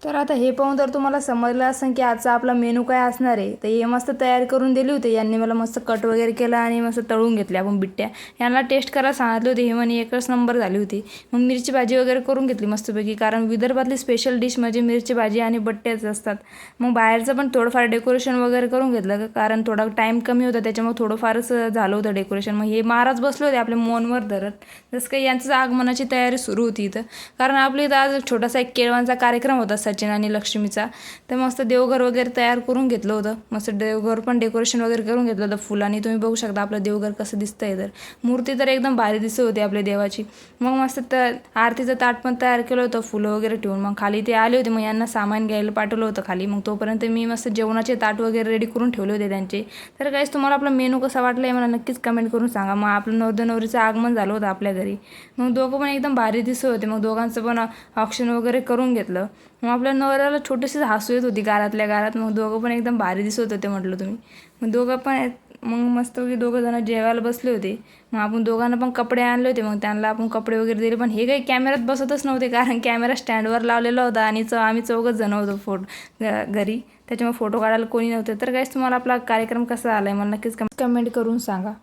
तर आता हे पाहून तर तुम्हाला समजलं असेल की आजचा आपला मेनू काय असणार आहे. तर हे मस्त तयार करून दिली होती यांनी मला, मस्त कट वगैरे केला आणि मस्त तळून घेतल्या आपण बिट्ट्या. यांना टेस्ट करायला सांगितली होती, हे म्हणे एकच नंबर झाली होती. मग मिरची भाजी वगैरे करून घेतली मस्तपैकी, कारण विदर्भातली स्पेशल डिश म्हणजे मिरची भाजी आणि बट्ट्याच असतात. मग बाहेरचं पण थोडंफार डेकोरेशन वगैरे करून घेतलं, कारण थोडा टाईम कमी होता त्याच्यामुळे थोडंफारच झालं होतं डेकोरेशन. मग हे महाराज बसले होते आपले मोनवर धरत, जसं काही यांचं आगमनाची तयारी सुरू होती इथं. कारण आपल्या इथं आज छोटासा एक केळवणचा कार्यक्रम होता सचिन आणि लक्ष्मीचा. तर मस्त देवघर वगैरे तयार करून घेतलं होतं, मस्त देवघर पण डेकोरेशन वगैरे करून घेतलं होतं फुलांनी. तुम्ही बघू शकता आपलं देवघर कसं दिसतंय. तर मूर्ती तर एकदम भारी दिसत होती आपल्या देवाची. मग मस्त आरतीचं ताट पण तयार केलं होतं फुलं वगैरे ठेवून. मग खाली ते आले होते, मग यांना सामान घ्यायला पाठवलं होतं खाली. मग तोपर्यंत मी मस्त जेवणाचे ताट वगैरे रेडी करून ठेवले होते त्यांचे. तर काहीच तुम्हाला आपला मेनू कसा वाटला आहे मला नक्कीच कमेंट करून सांगा. मग आपलं नवरदेवाचं आगमन झालं होतं आपल्या घरी. मग दोघं पण एकदम भारी दिसत होते. मग दोघांचं पण ऑप्शन वगैरे करून घेतलं. मग आपल्या नवऱ्याला छोटीशी हसू येत होती गारातल्या गारात. मग दोघं पण एकदम भारी दिसत होते म्हटलं तुम्ही. मग दोघं पण मग मस्तपैकी दोघं जण जेवायला बसले होते. मग आपण दोघांना पण कपडे आणले होते, मग त्यांना आपण कपडे वगैरे दिले. पण हे काही कॅमेऱ्यात बसतच नव्हते, कारण कॅमेरा स्टँडवर लावलेला होता आणि आम्ही चौघच जण होतो घरी, त्याच्यामुळे फोटो काढायला कोणी नव्हते. तर काहीच तुम्हाला आपला कार्यक्रम कसा आला आहे मला नक्कीच कमेंट करून सांगा.